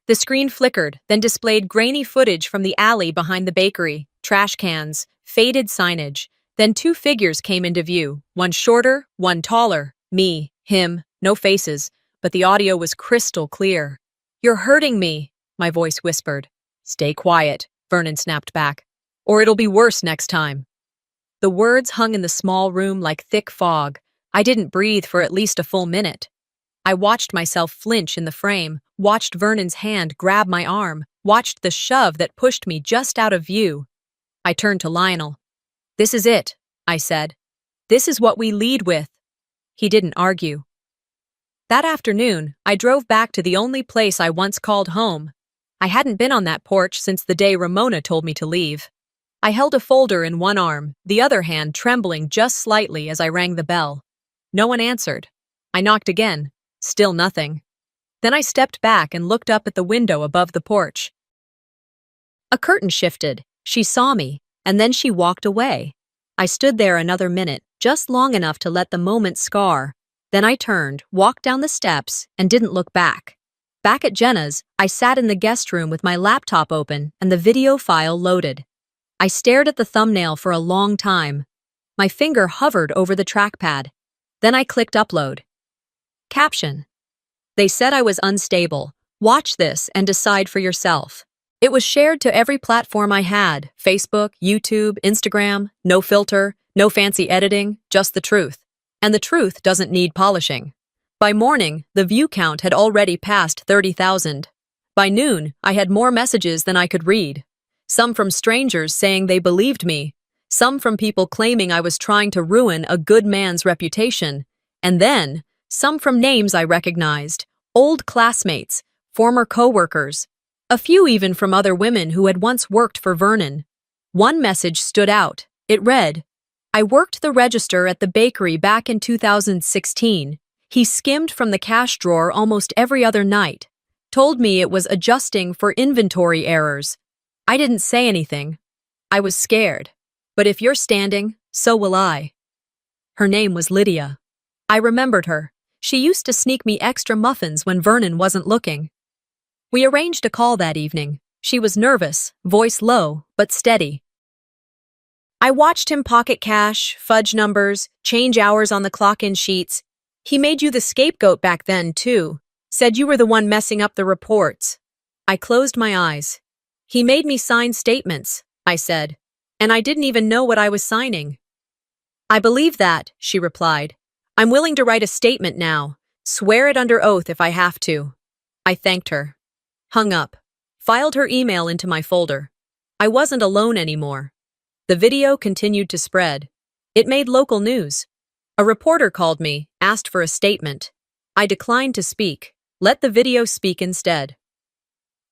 [SPEAKER 1] The screen flickered, then displayed grainy footage from the alley behind the bakery, trash cans, faded signage. Then two figures came into view, one shorter, one taller. Me, him, no faces, but the audio was crystal clear. "You're hurting me," my voice whispered. "Stay quiet," Vernon snapped back, "or it'll be worse next time." The words hung in the small room like thick fog. I didn't breathe for at least a full minute. I watched myself flinch in the frame, watched Vernon's hand grab my arm, watched the shove that pushed me just out of view. I turned to Lionel. "This is it," I said. "This is what we lead with." He didn't argue. That afternoon, I drove back to the only place I once called home. I hadn't been on that porch since the day Ramona told me to leave. I held a folder in one arm, the other hand trembling just slightly as I rang the bell. No one answered. I knocked again. Still nothing. Then I stepped back and looked up at the window above the porch. A curtain shifted. She saw me, and then she walked away. I stood there another minute, just long enough to let the moment scar. Then I turned, walked down the steps, and didn't look back. Back at Jenna's, I sat in the guest room with my laptop open and the video file loaded. I stared at the thumbnail for a long time. My finger hovered over the trackpad. Then I clicked upload. Caption. They said I was unstable. Watch this and decide for yourself. It was shared to every platform I had: Facebook, YouTube, Instagram, no filter, no fancy editing, just the truth. And the truth doesn't need polishing. By morning, the view count had already passed 30,000. By noon, I had more messages than I could read. Some from strangers saying they believed me. Some from people claiming I was trying to ruin a good man's reputation. And then, some from names I recognized, old classmates, former co-workers. A few even from other women who had once worked for Vernon. One message stood out. It read, "I worked the register at the bakery back in 2016. He skimmed from the cash drawer almost every other night. Told me it was adjusting for inventory errors. I didn't say anything. I was scared. But if you're standing, so will I." Her name was Lydia. I remembered her. She used to sneak me extra muffins when Vernon wasn't looking. We arranged a call that evening. She was nervous, voice low, but steady. I watched him pocket cash, fudge numbers, change hours on the clock-in sheets. He made you the scapegoat back then, too. Said you were the one messing up the reports. I closed my eyes. He made me sign statements, I said. And I didn't even know what I was signing. "I believe that," she replied. "I'm willing to write a statement now. Swear it under oath if I have to." I thanked her. Hung up. Filed her email into my folder. I wasn't alone anymore. The video continued to spread. It made local news. A reporter called me, asked for a statement. I declined to speak. Let the video speak instead.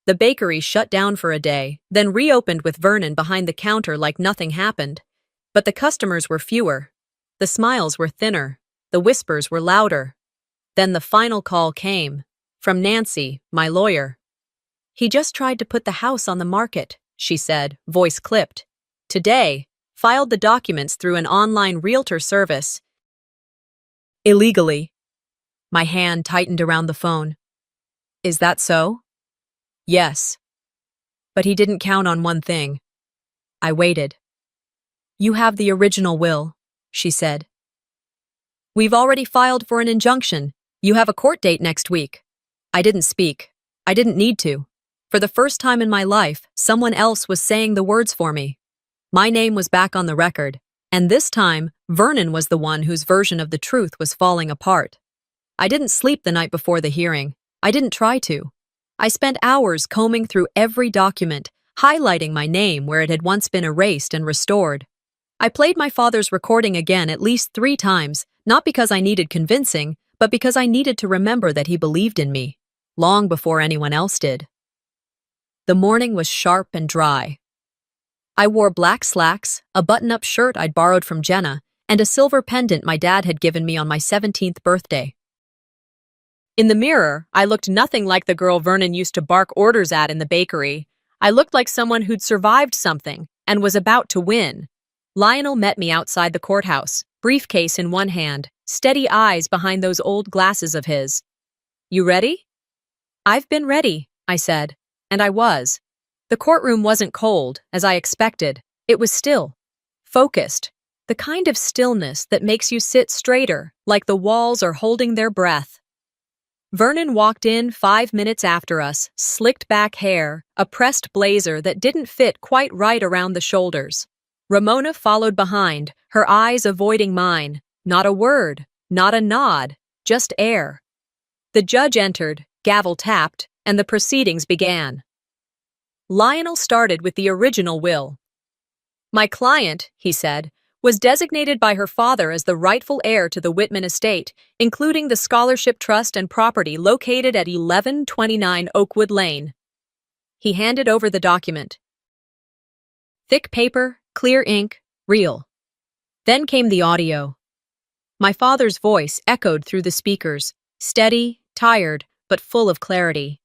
[SPEAKER 1] The bakery shut down for a day, then reopened with Vernon behind the counter like nothing happened. But the customers were fewer. The smiles were thinner. The whispers were louder. Then the final call came. From Nancy, my lawyer. "He just tried to put the house on the market," she said, voice clipped. "Today, filed the documents through an online realtor service. Illegally." My hand tightened around the phone. "Is that so?" "Yes." But he didn't count on one thing. I waited. "You have the original will," she said. "We've already filed for an injunction. You have a court date next week." I didn't speak. I didn't need to. For the first time in my life, someone else was saying the words for me. My name was back on the record, and this time, Vernon was the one whose version of the truth was falling apart. I didn't sleep the night before the hearing. I didn't try to. I spent hours combing through every document, highlighting my name where it had once been erased and restored. I played my father's recording again at least 3 times, not because I needed convincing, but because I needed to remember that he believed in me, long before anyone else did. The morning was sharp and dry. I wore black slacks, a button-up shirt I'd borrowed from Jenna, and a silver pendant my dad had given me on my 17th birthday. In the mirror, I looked nothing like the girl Vernon used to bark orders at in the bakery. I looked like someone who'd survived something and was about to win. Lionel met me outside the courthouse, briefcase in one hand, steady eyes behind those old glasses of his. "You ready?" "I've been ready," I said, and I was. The courtroom wasn't cold, as I expected. It was still, focused, the kind of stillness that makes you sit straighter, like the walls are holding their breath. Vernon walked in 5 minutes after us, slicked back hair, a pressed blazer that didn't fit quite right around the shoulders. Ramona followed behind, her eyes avoiding mine. Not a word, not a nod, just air. The judge entered, gavel tapped, and the proceedings began. Lionel started with the original will. "My client," he said, "was designated by her father as the rightful heir to the Whitman estate, including the scholarship trust and property located at 1129 Oakwood Lane." He handed over the document. Thick paper, clear ink, real. Then came the audio. My father's voice echoed through the speakers, steady, tired, but full of clarity.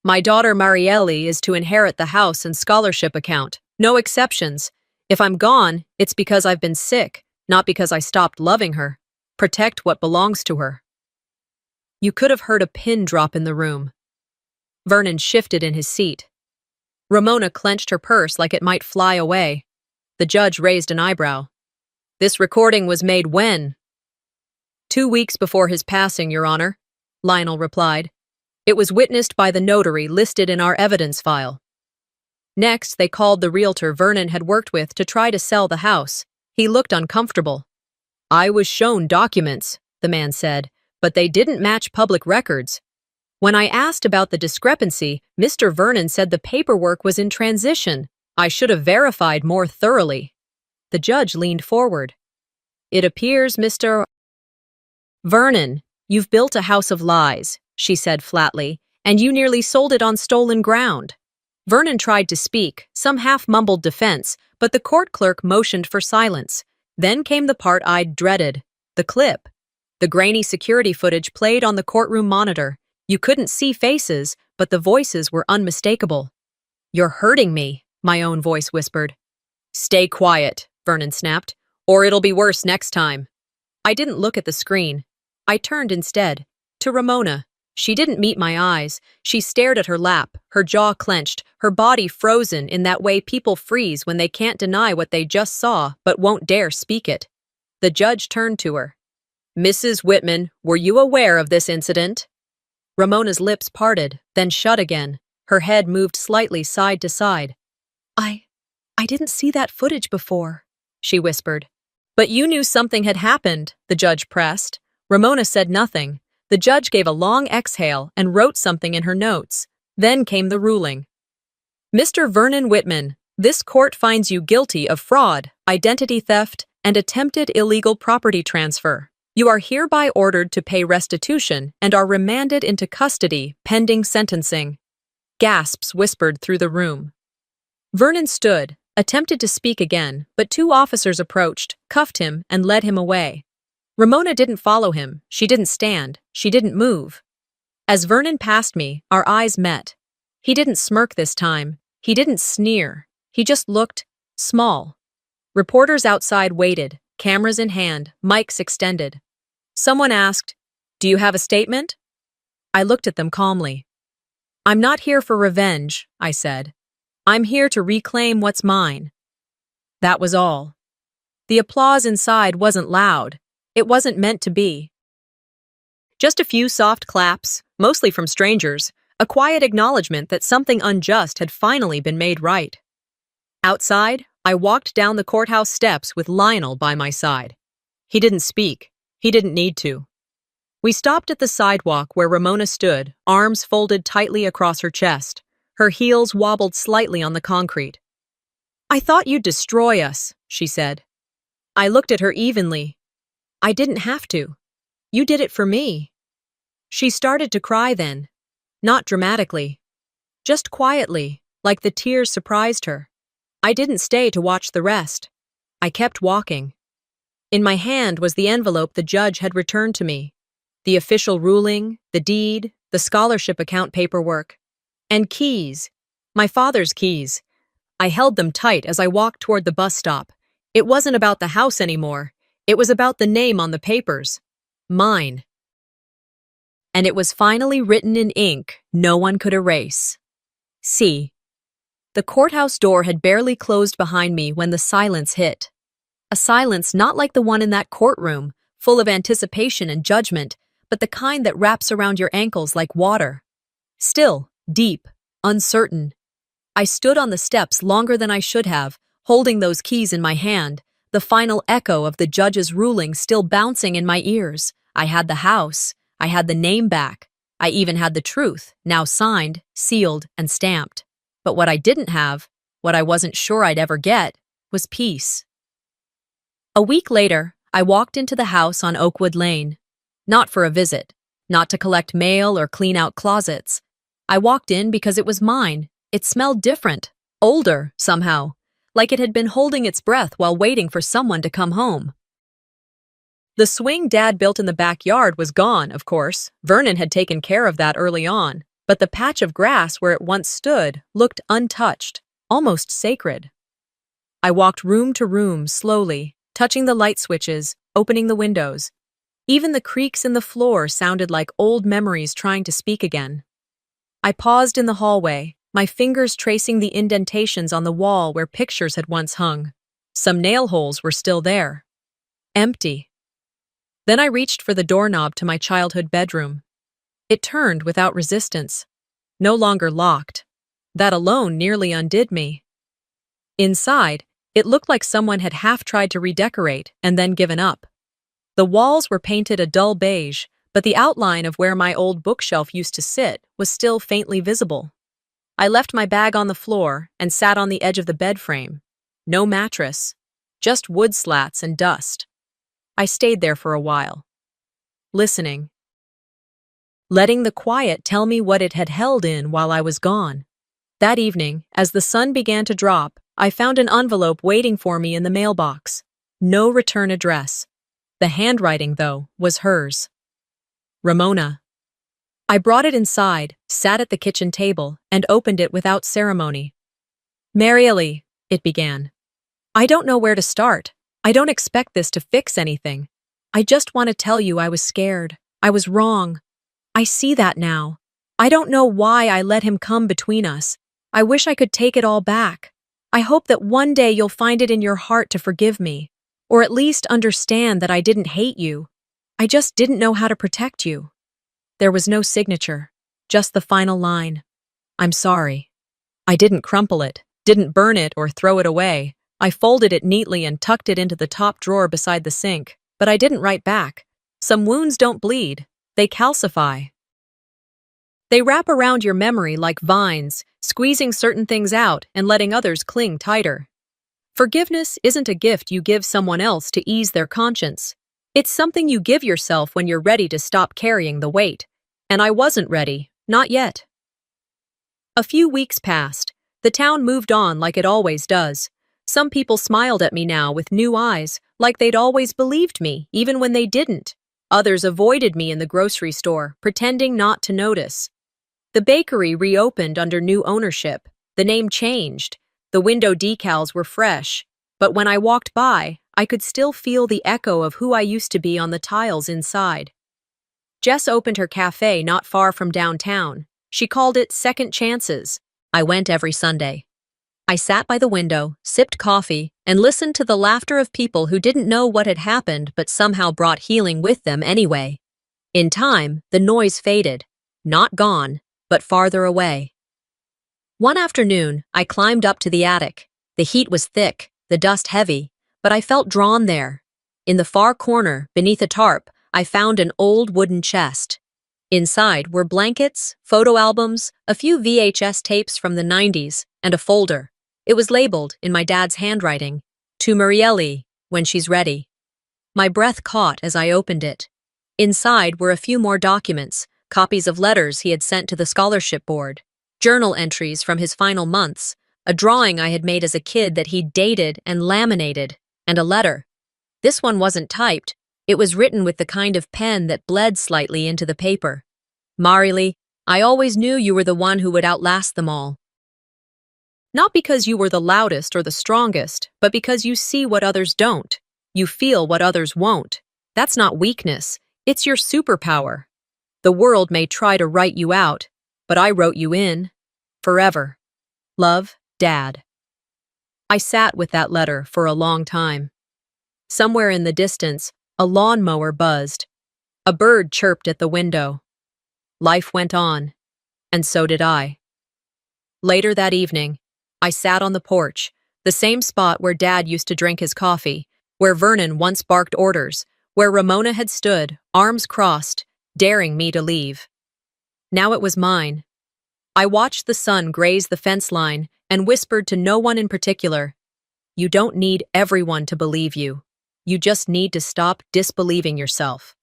[SPEAKER 1] "My daughter Marielle is to inherit the house and scholarship account. No exceptions. If I'm gone, it's because I've been sick, not because I stopped loving her. Protect what belongs to her." You could have heard a pin drop in the room. Vernon shifted in his seat. Ramona clenched her purse like it might fly away. The judge raised an eyebrow. "This recording was made when?" 2 weeks before his passing, Your Honor," Lionel replied. "It was witnessed by the notary listed in our evidence file." Next, they called the realtor Vernon had worked with to try to sell the house. He looked uncomfortable. "I was shown documents," the man said, "but they didn't match public records. When I asked about the discrepancy, Mr. Vernon said the paperwork was in transition. I should have verified more thoroughly." The judge leaned forward. "It appears, Mr. Vernon, you've built a house of lies," she said flatly, "and you nearly sold it on stolen ground." Vernon tried to speak, some half-mumbled defense, but the court clerk motioned for silence. Then came the part I'd dreaded, the clip. The grainy security footage played on the courtroom monitor. You couldn't see faces, but the voices were unmistakable. "You're hurting me," my own voice whispered. "Stay quiet," Vernon snapped, "or it'll be worse next time." I didn't look at the screen. I turned instead, to Ramona. She didn't meet my eyes. She stared at her lap, her jaw clenched, her body frozen in that way people freeze when they can't deny what they just saw but won't dare speak it. The judge turned to her. "Mrs. Whitman, were you aware of this incident?" Ramona's lips parted, then shut again. Her head moved slightly side to side. I didn't see that footage before," she whispered. "But you knew something had happened," the judge pressed. Ramona said nothing. The judge gave a long exhale and wrote something in her notes. Then came the ruling. "Mr. Vernon Whitman, this court finds you guilty of fraud, identity theft, and attempted illegal property transfer. You are hereby ordered to pay restitution and are remanded into custody pending sentencing." Gasps whispered through the room. Vernon stood, attempted to speak again, but 2 officers approached, cuffed him, and led him away. Ramona didn't follow him. She didn't stand. She didn't move. As Vernon passed me, our eyes met. He didn't smirk this time. He didn't sneer. He just looked small. Reporters outside waited, cameras in hand, mics extended. Someone asked, "Do you have a statement?" I looked at them calmly. "I'm not here for revenge," I said. "I'm here to reclaim what's mine." That was all. The applause inside wasn't loud. It wasn't meant to be. Just a few soft claps, mostly from strangers, a quiet acknowledgement that something unjust had finally been made right. Outside, I walked down the courthouse steps with Lionel by my side. He didn't speak. He didn't need to. We stopped at the sidewalk where Ramona stood, arms folded tightly across her chest. Her heels wobbled slightly on the concrete. "I thought you'd destroy us," she said. I looked at her evenly. "I didn't have to. You did it for me." She started to cry then. Not dramatically. Just quietly, like the tears surprised her. I didn't stay to watch the rest. I kept walking. In my hand was the envelope the judge had returned to me. The official ruling, the deed, the scholarship account paperwork. And keys. My father's keys. I held them tight as I walked toward the bus stop. It wasn't about the house anymore. It was about the name on the papers. Mine. And it was finally written in ink no one could erase. C. The courthouse door had barely closed behind me when the silence hit. A silence not like the one in that courtroom, full of anticipation and judgment, but the kind that wraps around your ankles like water. Still, deep, uncertain. I stood on the steps longer than I should have, holding those keys in my hand, the final echo of the judge's ruling still bouncing in my ears. I had the house. I had the name back. I even had the truth, now signed, sealed, and stamped. But what I didn't have, what I wasn't sure I'd ever get, was peace. A week later, I walked into the house on Oakwood Lane. Not for a visit, not to collect mail or clean out closets. I walked in because it was mine. It smelled different, older, somehow, like it had been holding its breath while waiting for someone to come home. The swing Dad built in the backyard was gone, of course. Vernon had taken care of that early on, but the patch of grass where it once stood looked untouched, almost sacred. I walked room to room slowly, touching the light switches, opening the windows. Even the creaks in the floor sounded like old memories trying to speak again. I paused in the hallway, my fingers tracing the indentations on the wall where pictures had once hung. Some nail holes were still there. Empty. Then I reached for the doorknob to my childhood bedroom. It turned without resistance. No longer locked. That alone nearly undid me. Inside, it looked like someone had half tried to redecorate and then given up. The walls were painted a dull beige, but the outline of where my old bookshelf used to sit was still faintly visible. I left my bag on the floor and sat on the edge of the bed frame. No mattress, just wood slats and dust. I stayed there for a while, listening, letting the quiet tell me what it had held in while I was gone. That evening, as the sun began to drop, I found an envelope waiting for me in the mailbox. No return address. The handwriting, though, was hers. Ramona. I brought it inside, sat at the kitchen table, and opened it without ceremony. Marielle, it began. I don't know where to start. I don't expect this to fix anything. I just want to tell you I was scared. I was wrong. I see that now. I don't know why I let him come between us. I wish I could take it all back. I hope that one day you'll find it in your heart to forgive me, or at least understand that I didn't hate you. I just didn't know how to protect you. There was no signature, just the final line. I'm sorry. I didn't crumple it, didn't burn it or throw it away. I folded it neatly and tucked it into the top drawer beside the sink, but I didn't write back. Some wounds don't bleed, they calcify. They wrap around your memory like vines, squeezing certain things out and letting others cling tighter. Forgiveness isn't a gift you give someone else to ease their conscience. It's something you give yourself when you're ready to stop carrying the weight. And I wasn't ready, not yet. A few weeks passed. The town moved on like it always does. Some people smiled at me now with new eyes, like they'd always believed me, even when they didn't. Others avoided me in the grocery store, pretending not to notice. The bakery reopened under new ownership. The name changed. The window decals were fresh. But when I walked by, I could still feel the echo of who I used to be on the tiles inside. Jess opened her cafe not far from downtown. She called it Second Chances. I went every Sunday. I sat by the window, sipped coffee, and listened to the laughter of people who didn't know what had happened but somehow brought healing with them anyway. In time, the noise faded. Not gone, but farther away. One afternoon, I climbed up to the attic. The heat was thick, the dust heavy, but I felt drawn there. In the far corner, beneath a tarp, I found an old wooden chest. Inside were blankets, photo albums, a few VHS tapes from the 90s, and a folder. It was labeled, in my dad's handwriting, "To Marielle, when she's ready." My breath caught as I opened it. Inside were a few more documents, copies of letters he had sent to the scholarship board, journal entries from his final months, a drawing I had made as a kid that he'd dated and laminated, and a letter. This one wasn't typed. It was written with the kind of pen that bled slightly into the paper. Marily, I always knew you were the one who would outlast them all. Not because you were the loudest or the strongest, but because you see what others don't. You feel what others won't. That's not weakness. It's your superpower. The world may try to write you out, but I wrote you in. Forever. Love, Dad. I sat with that letter for a long time. Somewhere in the distance, a lawnmower buzzed. A bird chirped at the window. Life went on, and so did I. Later that evening, I sat on the porch, the same spot where Dad used to drink his coffee, where Vernon once barked orders, where Ramona had stood, arms crossed, daring me to leave. Now it was mine. I watched the sun graze the fence line and whispered to no one in particular, "You don't need everyone to believe you. You just need to stop disbelieving yourself."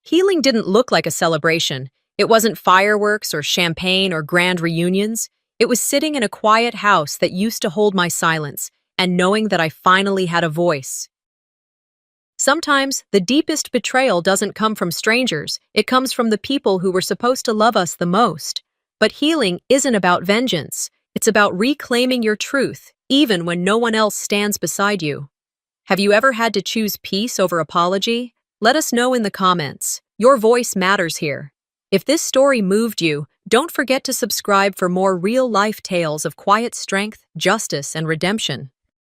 [SPEAKER 1] Healing didn't look like a celebration. It wasn't fireworks or champagne or grand reunions. It was sitting in a quiet house that used to hold my silence and knowing that I finally had a voice. Sometimes the deepest betrayal doesn't come from strangers. It comes from the people who were supposed to love us the most. But healing isn't about vengeance. It's about reclaiming your truth, even when no one else stands beside you. Have you ever had to choose peace over apology? Let us know in the comments. Your voice matters here. If this story moved you, don't forget to subscribe for more real-life tales of quiet strength, justice, and redemption.